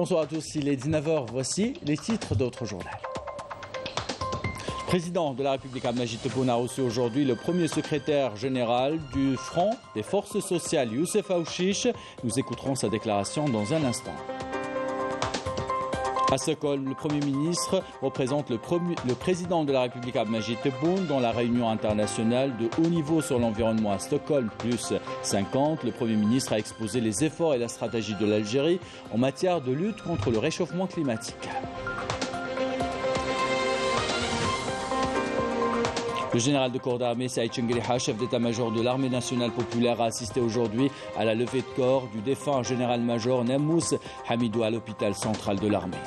Bonsoir à tous, il est 19h, voici les titres d'autres journaux. Le président de la République Abdelmajid Tebboune a reçu aujourd'hui le premier secrétaire général du Front des forces sociales, Youssef Aouchiche. Nous écouterons sa déclaration dans un instant. À Stockholm, le Premier ministre représente le président de la République Abdelmajid Tebboune dans la réunion internationale de haut niveau sur l'environnement à Stockholm, plus 50. Le Premier ministre a exposé les efforts et la stratégie de l'Algérie en matière de lutte contre le réchauffement climatique. Le général de corps d'armée Saïd Chengueliha, chef d'état-major de l'armée nationale populaire, a assisté aujourd'hui à la levée de corps du défunt général-major Nammous Hamidou à l'hôpital central de l'armée.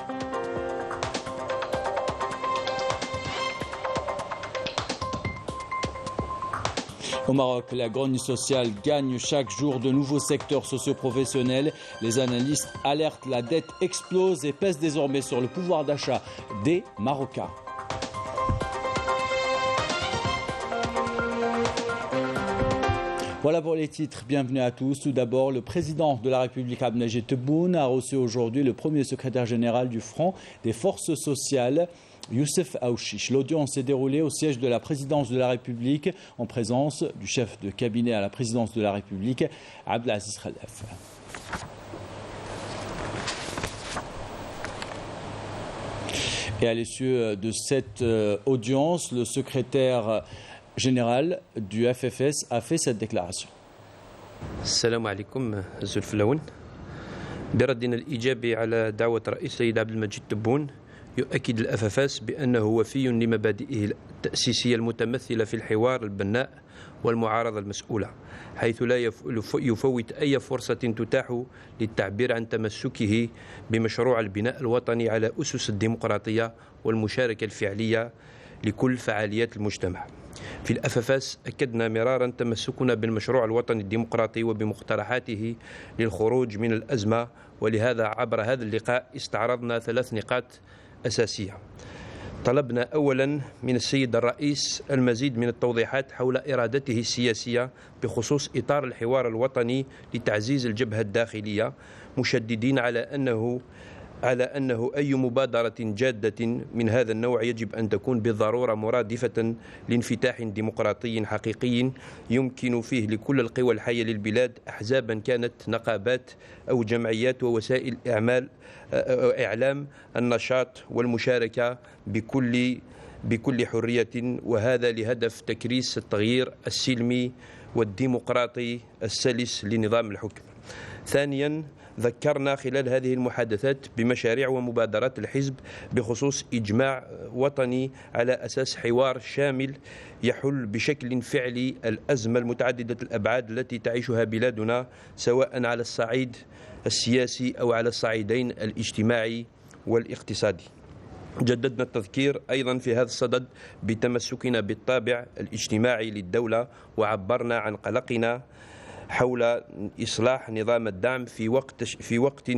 Au Maroc, la grogne sociale gagne chaque jour de nouveaux secteurs socio-professionnels. Les analystes alertent, la dette explose et pèse désormais sur le pouvoir d'achat des Marocains. Voilà pour les titres, bienvenue à tous. Tout d'abord, le président de la République Abdelmajid Tebboune a reçu aujourd'hui le premier secrétaire général du Front des forces sociales, Youssef Aouchiche. L'audience s'est déroulée au siège de la présidence de la République en présence du chef de cabinet à la présidence de la République, Abdelaziz Khalaf. Et à l'issue de cette audience, le secrétaire général du FFS a fait cette déclaration. السلام عليكم زلف اللون. بردنا الإيجابي على دعوة الرئيس السيد عبد المجيد تبون يؤكد الأفافاس بأنه وفي لمبادئه التأسيسية المتمثلة في الحوار البناء والمعارضة المسؤولة، حيث لا يفوت أي فرصة تتاح للتعبير عن تمسكه بمشروع البناء الوطني على أسس الديمقراطية والمشاركة الفعلية لكل فعاليات المجتمع. في الأفافاس أكدنا مرارا تمسكنا بالمشروع الوطني الديمقراطي وبمقترحاته للخروج من الأزمة، ولهذا عبر هذا اللقاء استعرضنا 3 نقاط أساسية. طلبنا أولا من السيد الرئيس المزيد من التوضيحات حول إرادته السياسية بخصوص إطار الحوار الوطني لتعزيز الجبهة الداخلية، مشددين على أنه أي مبادرة جادة من هذا النوع يجب أن تكون بالضرورة مرادفة لانفتاح ديمقراطي حقيقي يمكن فيه لكل القوى الحية للبلاد، أحزابا كانت، نقابات أو جمعيات ووسائل إعلام، النشاط والمشاركة بكل حرية، وهذا لهدف تكريس التغيير السلمي والديمقراطي السلس لنظام الحكم. ثانيا، ذكرنا خلال هذه المحادثات بمشاريع ومبادرات الحزب بخصوص إجماع وطني على أساس حوار شامل يحل بشكل فعلي الأزمة المتعددة الأبعاد التي تعيشها بلادنا، سواء على الصعيد السياسي أو على الصعيدين الاجتماعي والاقتصادي. جددنا التذكير أيضا في هذا الصدد بتمسكنا بالطابع الاجتماعي للدولة، وعبرنا عن قلقنا حول إصلاح نظام الدعم في وقت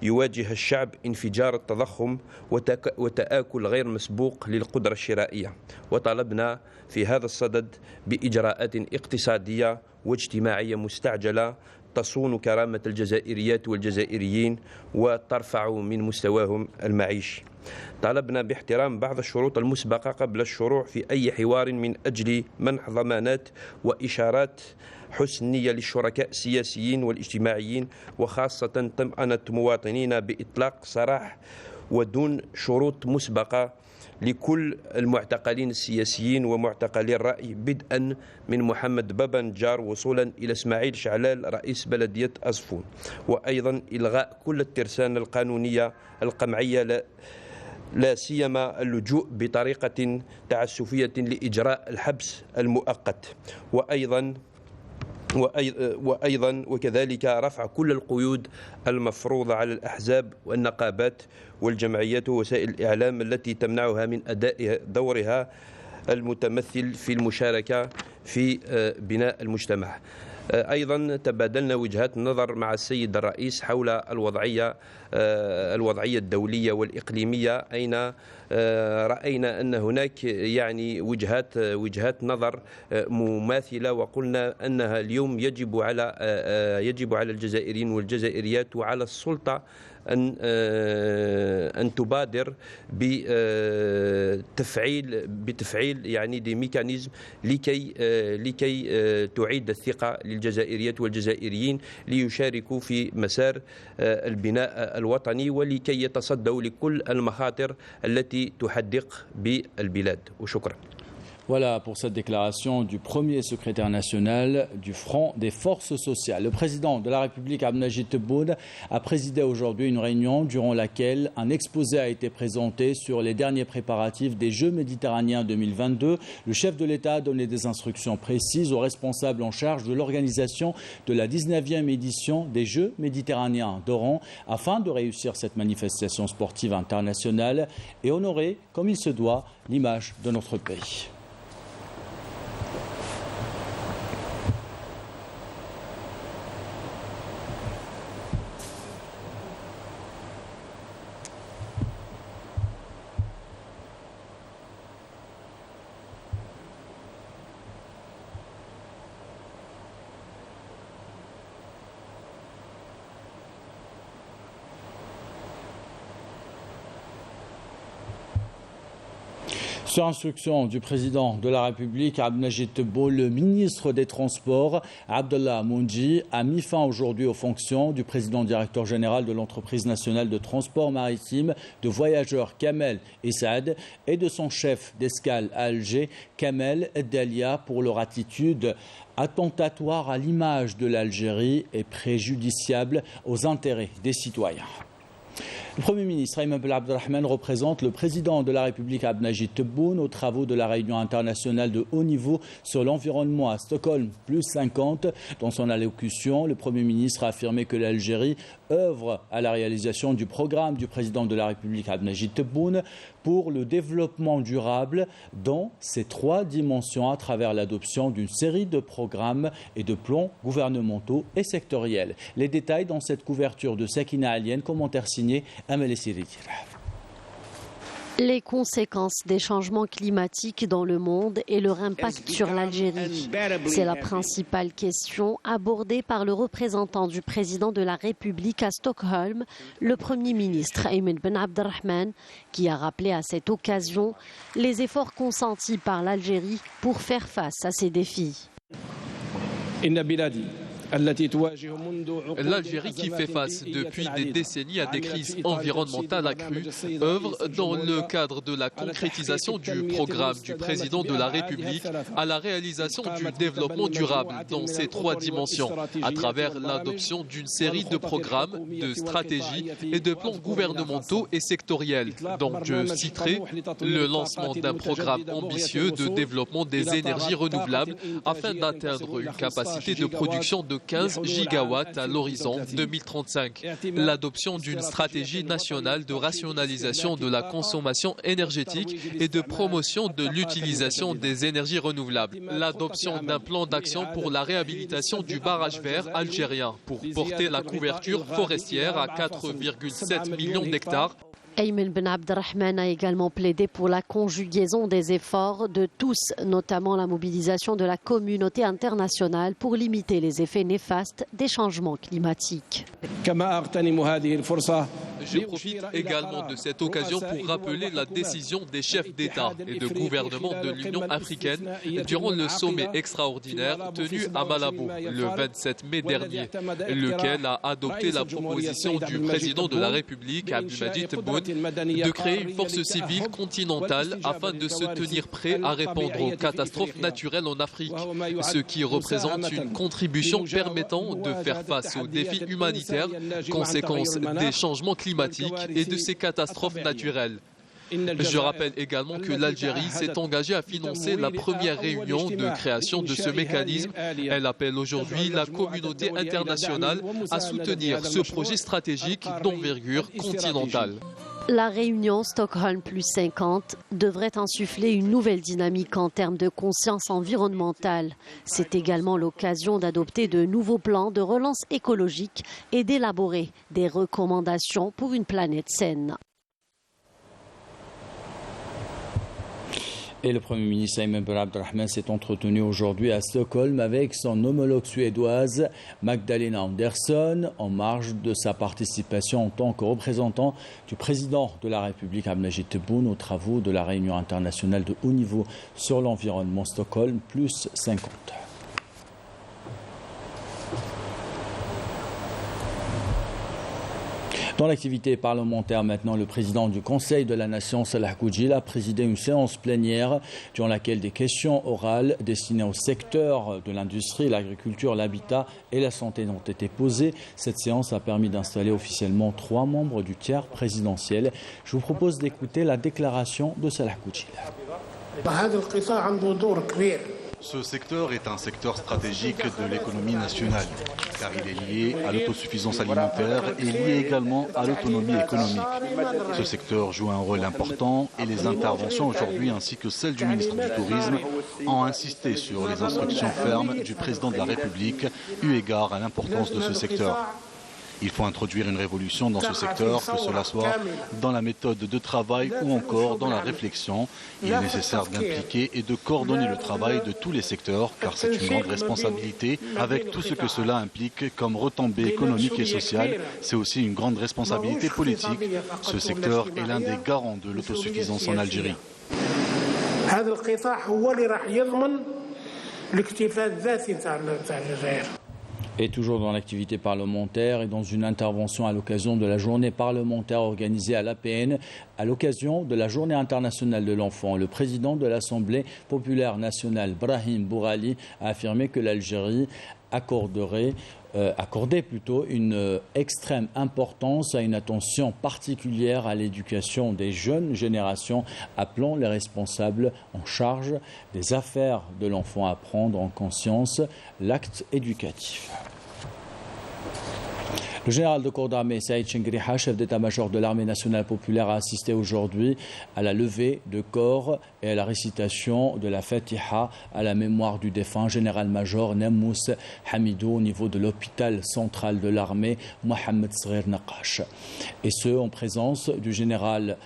يواجه الشعب انفجار التضخم وتآكل غير مسبوق للقدرة الشرائية، وطلبنا في هذا الصدد بإجراءات اقتصادية واجتماعية مستعجلة تصون كرامة الجزائريات والجزائريين وترفع من مستواهم المعيشي. طلبنا باحترام بعض الشروط المسبقة قبل الشروع في أي حوار من أجل منح ضمانات وإشارات حسن نية للشركاء السياسيين والاجتماعيين، وخاصة طمأنة مواطنينا بإطلاق سراح ودون شروط مسبقة لكل المعتقلين السياسيين ومعتقلي الرأي، بدءا من محمد بابا نجار وصولا إلى إسماعيل شعلال رئيس بلدية أصفون، وأيضا إلغاء كل الترسانة القانونية القمعية، لا سيما اللجوء بطريقة تعسفية لإجراء الحبس المؤقت، وأيضا وكذلك رفع كل القيود المفروضة على الأحزاب والنقابات والجمعيات ووسائل الإعلام التي تمنعها من أداء دورها المتمثل في المشاركة في بناء المجتمع. أيضا تبادلنا وجهات النظر مع السيد الرئيس حول الوضعية الدولية والإقليمية، أين رأينا أن هناك يعني وجهات نظر مماثلة، وقلنا أنها اليوم يجب على الجزائريين والجزائريات وعلى السلطة أن تبادر بتفعيل يعني دي ميكانيزم لكي تعيد الثقة للجزائريات والجزائريين ليشاركوا في مسار البناء الوطني ولكي يتصدوا لكل المخاطر التي تحدق بالبلاد. وشكرا. Voilà pour cette déclaration du premier secrétaire national du Front des forces sociales. Le président de la République, Abdelmajid Tebboune, a présidé aujourd'hui une réunion durant laquelle un exposé a été présenté sur les derniers préparatifs des Jeux méditerranéens 2022. Le chef de l'État a donné des instructions précises aux responsables en charge de l'organisation de la 19e édition des Jeux méditerranéens d'Oran afin de réussir cette manifestation sportive internationale et honorer, comme il se doit, l'image de notre pays. Sur instruction du président de la République, Abdelmajid Tebboune, le ministre des Transports, Abdallah Moundji, a mis fin aujourd'hui aux fonctions du président directeur général de l'entreprise nationale de transport maritime de voyageurs Kamel Essaad et de son chef d'escale à Alger, Kamel Dalia, pour leur attitude attentatoire à l'image de l'Algérie et préjudiciable aux intérêts des citoyens. Le Premier ministre Ayman Ben Abdelrahman représente le président de la République Abdelmajid Tebboune aux travaux de la réunion internationale de haut niveau sur l'environnement à Stockholm +50. Dans son allocution, le Premier ministre a affirmé que l'Algérie œuvre à la réalisation du programme du président de la République Abdelmajid Tebboune pour le développement durable dans ses 3 dimensions à travers l'adoption d'une série de programmes et de plans gouvernementaux et sectoriels. Les détails dans cette couverture de Sakina Alienne, commentaire signé Amel Essiri. Les conséquences des changements climatiques dans le monde et leur impact sur l'Algérie. C'est la principale question abordée par le représentant du président de la République à Stockholm, le Premier ministre Ayman Ben Abdelrahman, qui a rappelé à cette occasion les efforts consentis par l'Algérie pour faire face à ces défis. L'Algérie, qui fait face depuis des décennies à des crises environnementales accrues, œuvre dans le cadre de la concrétisation du programme du président de la République à la réalisation du développement durable dans ces 3 dimensions, à travers l'adoption d'une série de programmes, de stratégies et de plans gouvernementaux et sectoriels. Donc je citerai le lancement d'un programme ambitieux de développement des énergies renouvelables afin d'atteindre une capacité de production de 15 gigawatts à l'horizon 2035. L'adoption d'une stratégie nationale de rationalisation de la consommation énergétique et de promotion de l'utilisation des énergies renouvelables. L'adoption d'un plan d'action pour la réhabilitation du barrage vert algérien pour porter la couverture forestière à 4,7 millions d'hectares. Ayman Ben Abdelrahman a également plaidé pour la conjugaison des efforts de tous, notamment la mobilisation de la communauté internationale pour limiter les effets néfastes des changements climatiques. Je profite également de cette occasion pour rappeler la décision des chefs d'État et de gouvernement de l'Union africaine durant le sommet extraordinaire tenu à Malabo le 27 mai dernier, lequel a adopté la proposition du président de la République, Abdelmajid Tebboune, de créer une force civile continentale afin de se tenir prêt à répondre aux catastrophes naturelles en Afrique, ce qui représente une contribution permettant de faire face aux défis humanitaires, conséquences des changements climatiques et de ces catastrophes naturelles. Je rappelle également que l'Algérie s'est engagée à financer la première réunion de création de ce mécanisme. Elle appelle aujourd'hui la communauté internationale à soutenir ce projet stratégique d'envergure continentale. La réunion Stockholm +50 devrait insuffler une nouvelle dynamique en termes de conscience environnementale. C'est également l'occasion d'adopter de nouveaux plans de relance écologique et d'élaborer des recommandations pour une planète saine. Et le Premier ministre Ayman Ben Abdelrahman s'est entretenu aujourd'hui à Stockholm avec son homologue suédoise Magdalena Andersson en marge de sa participation en tant que représentant du président de la République Abdelmajid Tebboune aux travaux de la réunion internationale de haut niveau sur l'environnement Stockholm plus 50. Dans l'activité parlementaire maintenant, le président du Conseil de la Nation, Salah Koudjil, a présidé une séance plénière durant laquelle des questions orales destinées au secteur de l'industrie, l'agriculture, l'habitat et la santé ont été posées. Cette séance a permis d'installer officiellement 3 membres du tiers présidentiel. Je vous propose d'écouter la déclaration de Salah Koudjil. Ce secteur est un secteur stratégique de l'économie nationale, car il est lié à l'autosuffisance alimentaire et lié également à l'autonomie économique. Ce secteur joue un rôle important et les interventions aujourd'hui ainsi que celles du ministre du Tourisme ont insisté sur les instructions fermes du président de la République eu égard à l'importance de ce secteur. Il faut introduire une révolution dans ce secteur, que cela soit dans la méthode de travail ou encore dans la réflexion. Il est nécessaire d'impliquer et de coordonner le travail de tous les secteurs, car c'est une grande responsabilité, avec tout ce que cela implique comme retombées économiques et sociales. C'est aussi une grande responsabilité politique. Ce secteur est l'un des garants de l'autosuffisance en Algérie. Et toujours dans l'activité parlementaire et dans une intervention à l'occasion de la journée parlementaire organisée à l'APN, à l'occasion de la journée internationale de l'enfant, le président de l'Assemblée populaire nationale, Brahim Bourali, a affirmé que l'Algérie accordait une extrême importance à une attention particulière à l'éducation des jeunes générations, appelant les responsables en charge des affaires de l'enfant à prendre en conscience l'acte éducatif. Le général de corps d'armée Saïd Chengriha, chef d'état-major de l'armée nationale populaire, a assisté aujourd'hui à la levée de corps et à la récitation de la Fatiha à la mémoire du défunt général-major Nammous Hamidou au niveau de l'hôpital central de l'armée Mohamed Sghir Naqash. Et ce, en présence du général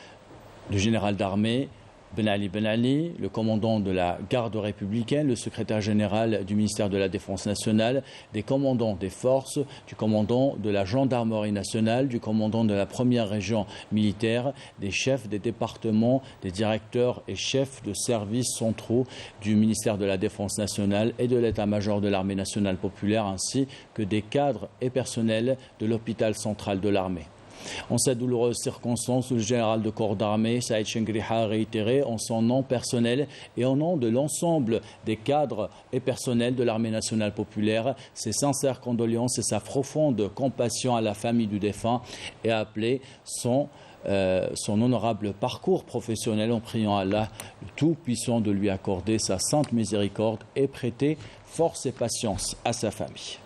d'armée Ben Ali, le commandant de la garde républicaine, le secrétaire général du ministère de la Défense nationale, des commandants des forces, du commandant de la gendarmerie nationale, du commandant de la première région militaire, des chefs des départements, des directeurs et chefs de services centraux du ministère de la Défense nationale et de l'état-major de l'armée nationale populaire, ainsi que des cadres et personnels de l'hôpital central de l'armée. En cette douloureuse circonstance, le général de corps d'armée, Saïd Chengriha, a réitéré en son nom personnel et en nom de l'ensemble des cadres et personnels de l'armée nationale populaire ses sincères condoléances et sa profonde compassion à la famille du défunt et a appelé son honorable parcours professionnel en priant Allah le Tout-Puissant de lui accorder sa sainte miséricorde et prêter force et patience à sa famille.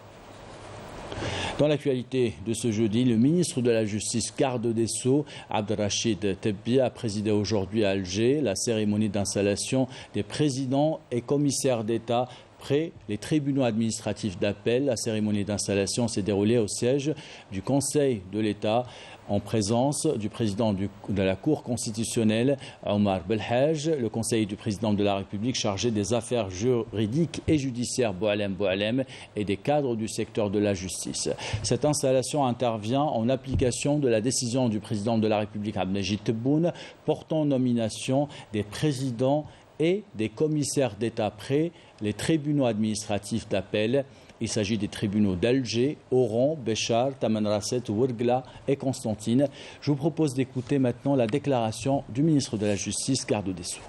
Dans l'actualité de ce jeudi, le ministre de la Justice, garde des Sceaux, Abdelrachid Tebbi, a présidé aujourd'hui à Alger la cérémonie d'installation des présidents et commissaires d'État près les tribunaux administratifs d'appel. La cérémonie d'installation s'est déroulée au siège du Conseil de l'État en présence du président de la Cour constitutionnelle, Omar Belhaj, le conseiller du président de la République chargé des affaires juridiques et judiciaires, Boualem, et des cadres du secteur de la justice. Cette installation intervient en application de la décision du président de la République, Abdelmajid Tebboune, portant nomination des présidents et des commissaires d'État près les tribunaux administratifs d'appel. Il s'agit des tribunaux d'Alger, Oran, Béchar, Tamanrasset, Ouergla et Constantine. Je vous propose d'écouter maintenant la déclaration du ministre de la Justice, garde des Sceaux.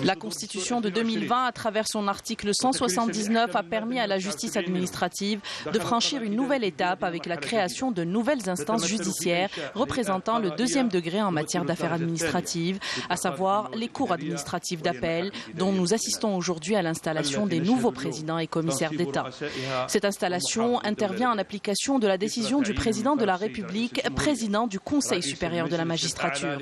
La Constitution de 2020, à travers son article 179, a permis à la justice administrative de franchir une nouvelle étape avec la création de nouvelles instances judiciaires représentant le deuxième degré en matière d'affaires administratives, à savoir les cours administratives d'appel, dont nous assistons aujourd'hui à l'installation des nouveaux présidents et commissaires d'État. Cette installation intervient en application de la décision du président de la République, président du Conseil supérieur de la magistrature.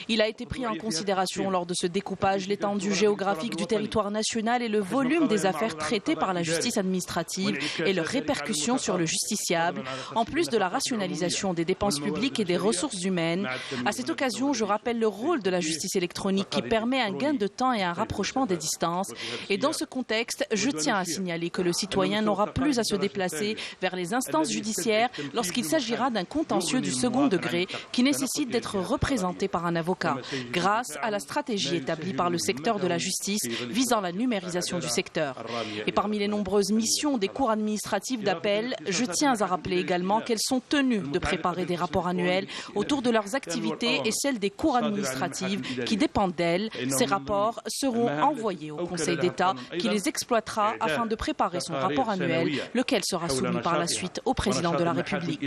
Il a été pris en considération lors de ce découpage l'étendue géographique du territoire national et le volume des affaires traitées par la justice administrative et leurs répercussions sur le justiciable, en plus de la rationalisation des dépenses publiques et des ressources humaines. À cette occasion, je rappelle le rôle de la justice électronique qui permet un gain de temps et un rapprochement des distances. Et dans ce contexte, je tiens à signaler que le citoyen n'aura plus à se déplacer vers les instances judiciaires lorsqu'il s'agira d'un contentieux du second degré qui nécessite d'être représenté par un avocat, grâce à la stratégie établie par le secteur de la justice visant la numérisation du secteur. Et parmi les nombreuses missions des cours administratives d'appel, je tiens à rappeler également qu'elles sont tenues de préparer des rapports annuels autour de leurs activités et celles des cours administratives qui dépendent d'elles. Ces rapports seront envoyés au Conseil d'État qui les exploitera afin de préparer son rapport annuel, lequel sera soumis par la suite au président de la République.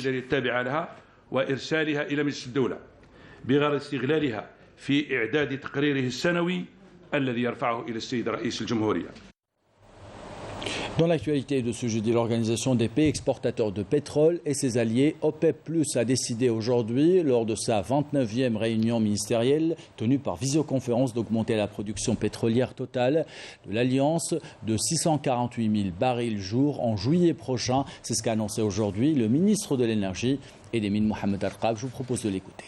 Dans l'actualité de ce jeudi, l'Organisation des pays exportateurs de pétrole et ses alliés OPEP+, a décidé aujourd'hui, lors de sa 29e réunion ministérielle tenue par visioconférence, d'augmenter la production pétrolière totale de l'Alliance de 648 000 barils jour en juillet prochain. C'est ce qu'a annoncé aujourd'hui le ministre de l'Énergie et des Mines, Mohamed Arqab. Je vous propose de l'écouter.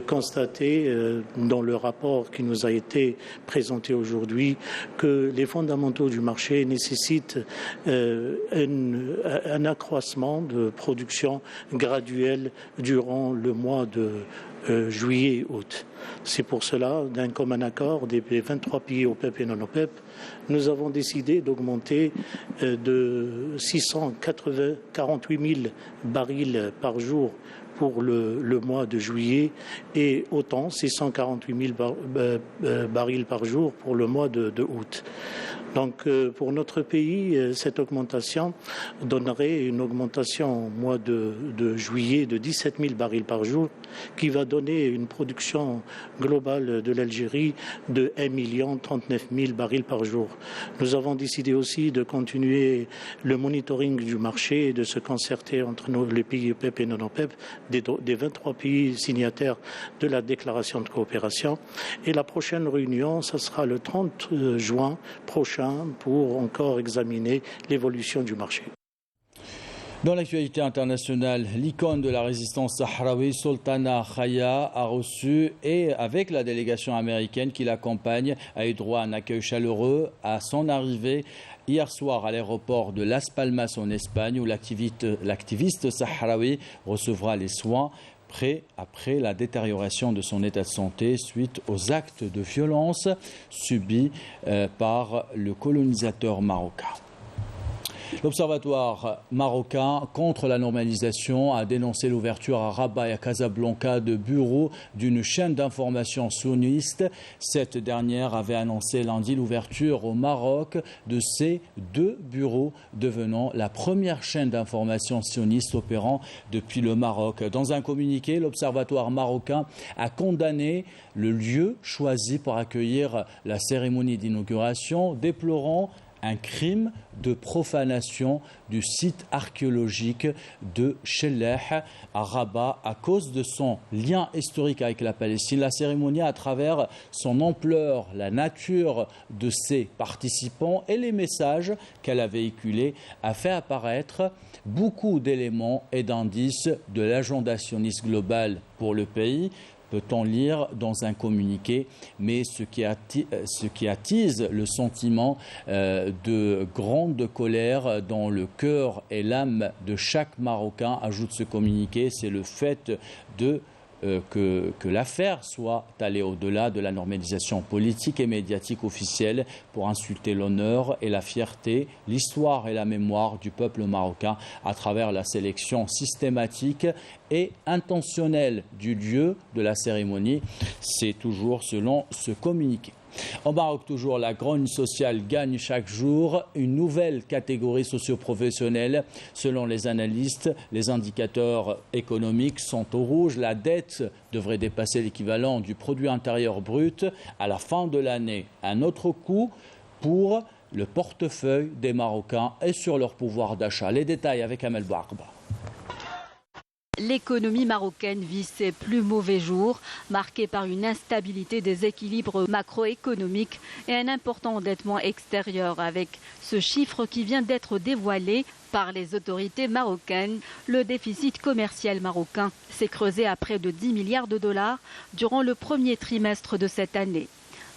Constater dans le rapport qui nous a été présenté aujourd'hui que les fondamentaux du marché nécessitent un accroissement de production graduelle durant le mois de juillet et août. C'est pour cela, d'un commun accord des 23 pays OPEP et non-OPEP, nous avons décidé d'augmenter de 648 000 barils par jour pour le mois de juillet et autant 648 000 barils par jour pour le mois de août. Donc pour notre pays, cette augmentation donnerait une augmentation au mois de juillet de 17 000 barils par jour, qui va donner une production globale de l'Algérie de 1 039 000 barils par jour. Nous avons décidé aussi de continuer le monitoring du marché et de se concerter entre les pays OPEP et non-OPEP, des 23 pays signataires de la déclaration de coopération. Et la prochaine réunion, ce sera le 30 juin prochain pour encore examiner l'évolution du marché. Dans l'actualité internationale, l'icône de la résistance sahraoui, Sultana Khaya, a reçu, et avec la délégation américaine qui l'accompagne, a eu droit à un accueil chaleureux à son arrivée hier soir à l'aéroport de Las Palmas en Espagne, où l'activiste sahraoui recevra les soins après la détérioration de son état de santé suite aux actes de violence subis par le colonisateur marocain. L'Observatoire marocain contre la normalisation a dénoncé l'ouverture à Rabat et à Casablanca de bureaux d'une chaîne d'information sunniste. Cette dernière avait annoncé lundi l'ouverture au Maroc de ces deux bureaux, devenant la première chaîne d'information sioniste opérant depuis le Maroc. Dans un communiqué, l'Observatoire marocain a condamné le lieu choisi pour accueillir la cérémonie d'inauguration, déplorant un crime de profanation du site archéologique de Chellah à Rabat à cause de son lien historique avec la Palestine. La cérémonie, à travers son ampleur, la nature de ses participants et les messages qu'elle a véhiculés, a fait apparaître beaucoup d'éléments et d'indices de l'agenda sioniste global pour le pays, peut-on lire dans un communiqué, mais ce qui attise le sentiment de grande colère dans le cœur et l'âme de chaque Marocain, ajoute ce communiqué, c'est le fait que l'affaire soit allée au-delà de la normalisation politique et médiatique officielle pour insulter l'honneur et la fierté, l'histoire et la mémoire du peuple marocain à travers la sélection systématique et intentionnelle du lieu de la cérémonie. C'est toujours selon ce communiqué. En Maroc, toujours, la grogne sociale gagne chaque jour une nouvelle catégorie socio-professionnelle. Selon les analystes, les indicateurs économiques sont au rouge. La dette devrait dépasser l'équivalent du produit intérieur brut à la fin de l'année. Un autre coup pour le portefeuille des Marocains et sur leur pouvoir d'achat. Les détails avec Amel Bouarba. L'économie marocaine vit ses plus mauvais jours, marquée par une instabilité des équilibres macroéconomiques et un important endettement extérieur. Avec ce chiffre qui vient d'être dévoilé par les autorités marocaines, le déficit commercial marocain s'est creusé à près de 10 milliards de dollars durant le premier trimestre de cette année.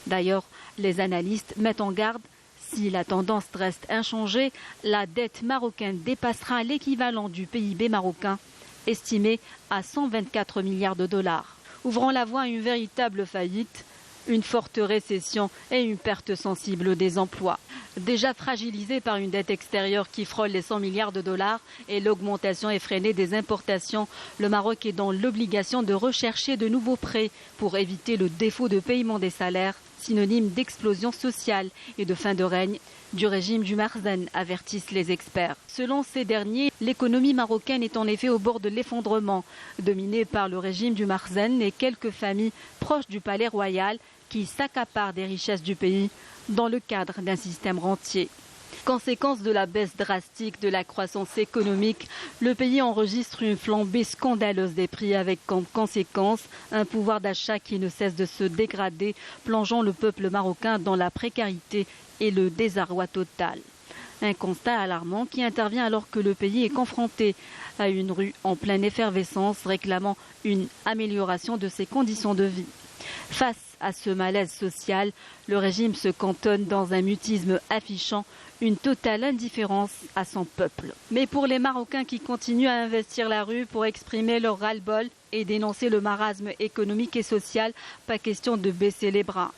D'ailleurs, les analystes mettent en garde: si la tendance reste inchangée, la dette marocaine dépassera l'équivalent du PIB marocain, estimé à 124 milliards de dollars, ouvrant la voie à une véritable faillite, une forte récession et une perte sensible des emplois. Déjà fragilisé par une dette extérieure qui frôle les 100 milliards de dollars et l'augmentation effrénée des importations, le Maroc est dans l'obligation de rechercher de nouveaux prêts pour éviter le défaut de paiement des salaires, synonyme d'explosion sociale et de fin de règne du régime du Marzen, avertissent les experts. Selon ces derniers, l'économie marocaine est en effet au bord de l'effondrement, dominée par le régime du Marzen et quelques familles proches du palais royal qui s'accaparent des richesses du pays dans le cadre d'un système rentier. Conséquence de la baisse drastique de la croissance économique, le pays enregistre une flambée scandaleuse des prix avec comme conséquence un pouvoir d'achat qui ne cesse de se dégrader, plongeant le peuple marocain dans la précarité et le désarroi total. Un constat alarmant qui intervient alors que le pays est confronté à une rue en pleine effervescence réclamant une amélioration de ses conditions de vie. Face à ce malaise social, le régime se cantonne dans un mutisme affichant une totale indifférence à son peuple. Mais pour les Marocains qui continuent à investir la rue pour exprimer leur ras-le-bol et dénoncer le marasme économique et social, pas question de baisser les bras.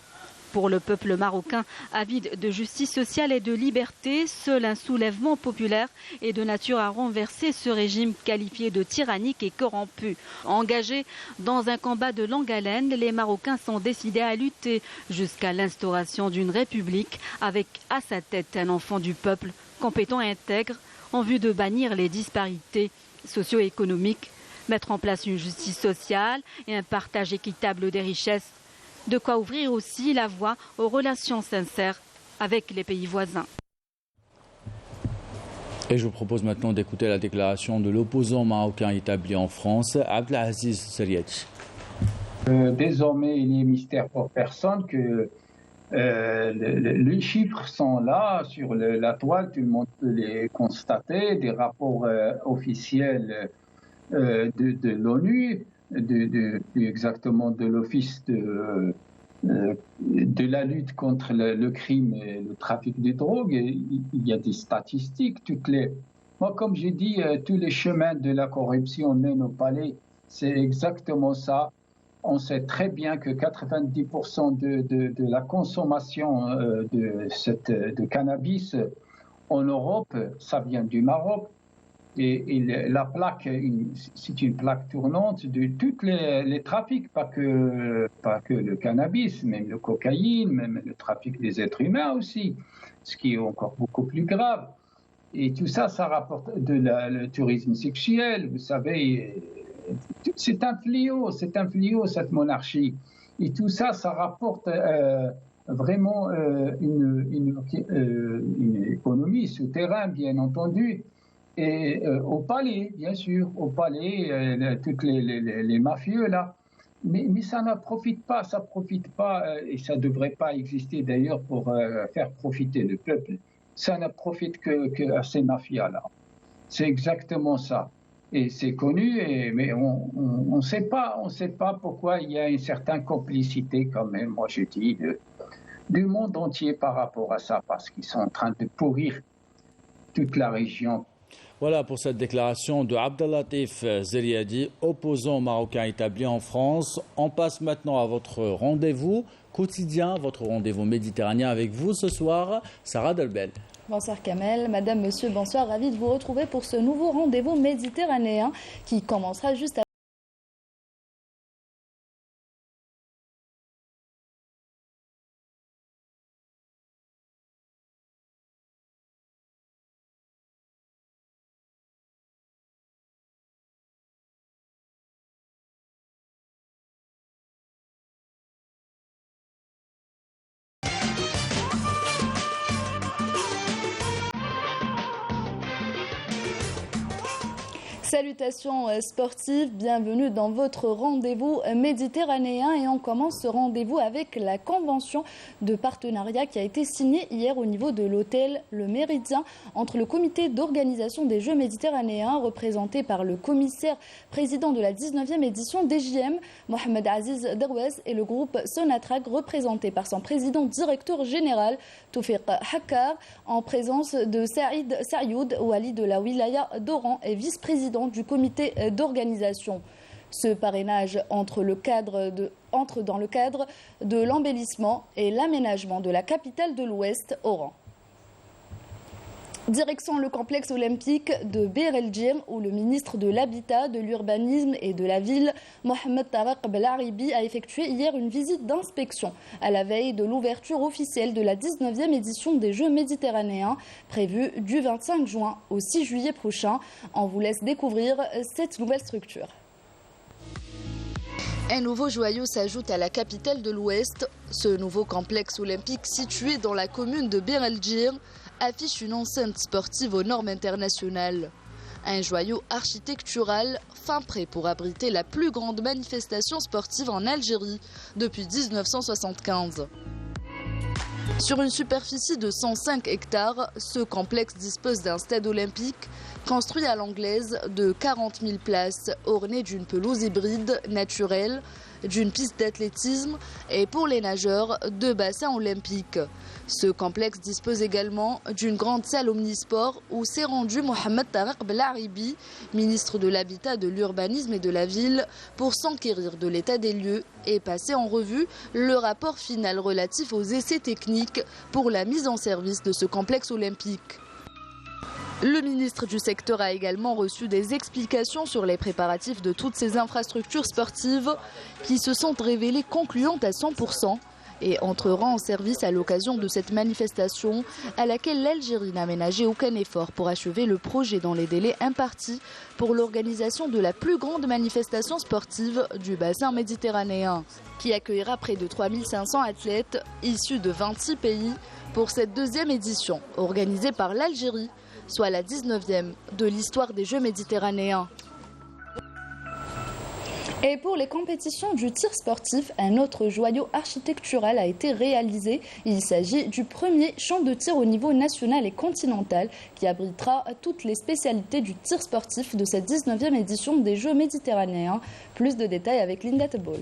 Pour le peuple marocain, avide de justice sociale et de liberté, seul un soulèvement populaire est de nature à renverser ce régime qualifié de tyrannique et corrompu. Engagés dans un combat de longue haleine, les Marocains sont décidés à lutter jusqu'à l'instauration d'une république avec à sa tête un enfant du peuple, compétent et intègre, en vue de bannir les disparités socio-économiques, mettre en place une justice sociale et un partage équitable des richesses. De quoi ouvrir aussi la voie aux relations sincères avec les pays voisins. Et je vous propose maintenant d'écouter la déclaration de l'opposant marocain établi en France, Abdelaziz Seriati. Désormais, il est mystère pour personne que les chiffres sont là sur la toile, tout le monde peut les constater, des rapports officiels de l'ONU. Exactement de l'Office de la lutte contre le crime et le trafic de drogue. Et il y a des statistiques. Moi, comme j'ai dit, tous les chemins de la corruption mènent au palais. C'est exactement ça. On sait très bien que 90% de la consommation de cannabis en Europe, ça vient du Maroc. Et la plaque, c'est une plaque tournante de tous les trafics, pas que le cannabis, même le cocaïne, même le trafic des êtres humains aussi, ce qui est encore beaucoup plus grave. Et tout ça, ça rapporte le tourisme sexuel, vous savez, c'est un fléau, cette monarchie. Et tout ça, ça rapporte vraiment une économie souterraine, bien entendu. Et au palais, bien sûr, au palais, toutes les mafieux là, mais ça ne profite pas, et ça ne devrait pas exister d'ailleurs pour faire profiter le peuple. Ça ne profite que à ces mafias-là. C'est exactement ça. Et c'est connu, mais on ne sait pas pourquoi il y a une certaine complicité quand même, moi je dis, du monde entier par rapport à ça, parce qu'ils sont en train de pourrir toute la région. Voilà pour cette déclaration de Abdelatif Zeriadi, opposant marocain établi en France. On passe maintenant à votre rendez-vous quotidien, votre rendez-vous méditerranéen avec vous ce soir, Sarah Delbel. Bonsoir Kamel, madame, monsieur, bonsoir, ravi de vous retrouver pour ce nouveau rendez-vous méditerranéen qui commencera juste après. Salutations sportives, bienvenue dans votre rendez-vous méditerranéen et on commence ce rendez-vous avec la convention de partenariat qui a été signée hier au niveau de l'hôtel Le Méridien entre le comité d'organisation des Jeux méditerranéens représenté par le commissaire président de la 19e édition des JM, Mohamed Aziz Derouez, et le groupe Sonatrach représenté par son président directeur général Toufiq Hakkar en présence de Saïd Sayoud, wali de la wilaya d'Oran et vice-président du comité d'organisation. Ce parrainage entre dans le cadre de l'embellissement et l'aménagement de la capitale de l'Ouest, Oran. Direction le complexe olympique de Bir El Djir où le ministre de l'Habitat, de l'Urbanisme et de la Ville, Mohamed Tarek Belaribi, a effectué hier une visite d'inspection à la veille de l'ouverture officielle de la 19e édition des Jeux méditerranéens prévue du 25 juin au 6 juillet prochain. On vous laisse découvrir cette nouvelle structure. Un nouveau joyau s'ajoute à la capitale de l'Ouest. Ce nouveau complexe olympique situé dans la commune de Bir El Djir affiche une enceinte sportive aux normes internationales. Un joyau architectural fin prêt pour abriter la plus grande manifestation sportive en Algérie depuis 1975. Sur une superficie de 105 hectares, ce complexe dispose d'un stade olympique construit à l'anglaise de 40 000 places, orné d'une pelouse hybride naturelle, d'une piste d'athlétisme et pour les nageurs, 2 bassins olympiques. Ce complexe dispose également d'une grande salle omnisport où s'est rendu Mohamed Tarek Belaribi, ministre de l'Habitat, de l'Urbanisme et de la Ville, pour s'enquérir de l'état des lieux et passer en revue le rapport final relatif aux essais techniques pour la mise en service de ce complexe olympique. Le ministre du secteur a également reçu des explications sur les préparatifs de toutes ces infrastructures sportives qui se sont révélées concluantes à 100% et entreront en service à l'occasion de cette manifestation à laquelle l'Algérie n'a ménagé aucun effort pour achever le projet dans les délais impartis pour l'organisation de la plus grande manifestation sportive du bassin méditerranéen, qui accueillera près de 3500 athlètes issus de 26 pays pour cette 2e édition organisée par l'Algérie, soit la 19e de l'histoire des Jeux méditerranéens. Et pour les compétitions du tir sportif, un autre joyau architectural a été réalisé. Il s'agit du premier champ de tir au niveau national et continental qui abritera toutes les spécialités du tir sportif de cette 19e édition des Jeux méditerranéens. Plus de détails avec Linda Tebol.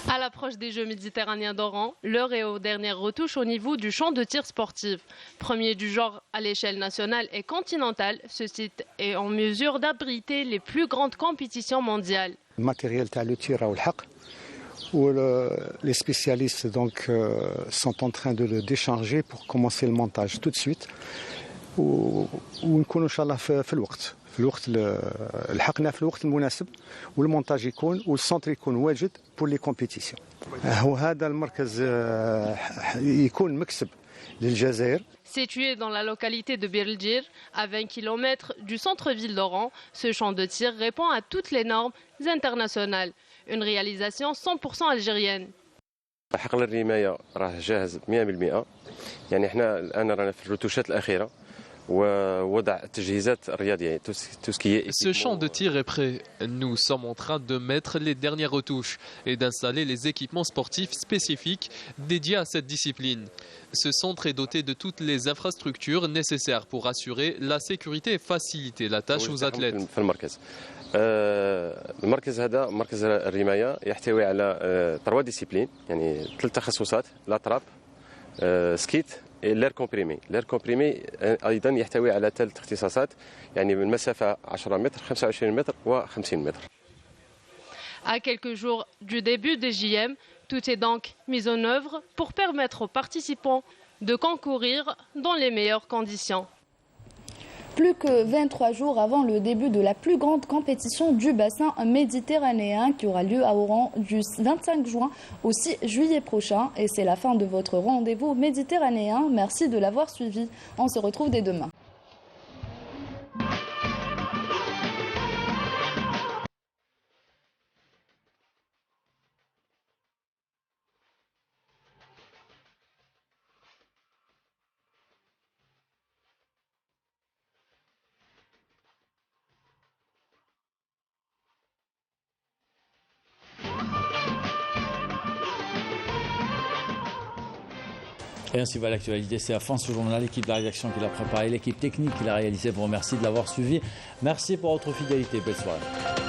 À l'approche des Jeux méditerranéens d'Oran, l'heure est aux dernières retouches au niveau du champ de tir sportif. Premier du genre à l'échelle nationale et continentale, ce site est en mesure d'abriter les plus grandes compétitions mondiales. Le matériel de tir au haq, où les spécialistes sont en train de le décharger pour commencer le montage tout de suite. ونكونوا ان شاء الله في الوقت لحقنا في الوقت المناسب والمونتاج يكون والسونتر يكون واجد pour les compétitions. وهذا المركز يكون مكسب للجزائر. Situé dans la localité de Bir El Djir, à 20 km du centre-ville d'Oran, ce champ de tir répond à toutes les normes internationales. Une réalisation 100% algérienne. حقل الرماية راه جاهز 100%. يعني احنا الآن رانا في الرتوشات الأخيرة. Ce champ de tir est prêt. Nous sommes en train de mettre les dernières retouches et d'installer les équipements sportifs spécifiques dédiés à cette discipline. Ce centre est doté de toutes les infrastructures nécessaires pour assurer la sécurité et faciliter la tâche aux athlètes. المركز هذا مركز الرماية يحتوي على 3 ديسيبلين يعني 3 تخصصات لاطراب سكيت l'air comprimé. L'air comprimé أيضا يحتوي على 3 اختصاصات يعني من مسافة 10 متر 25 متر و50 متر. À quelques jours du début des JM, tout est donc mis en œuvre pour permettre aux participants de concourir dans les meilleures conditions. Plus que 23 jours avant le début de la plus grande compétition du bassin méditerranéen qui aura lieu à Oran du 25 juin au 6 juillet prochain. Et c'est la fin de votre rendez-vous méditerranéen. Merci de l'avoir suivi. On se retrouve dès demain. Et ainsi va l'actualité. C'est la fin de ce journal. L'équipe de la rédaction qui l'a préparé, l'équipe technique qui l'a réalisé vous remercie de l'avoir suivi. Merci pour votre fidélité. Belle soirée.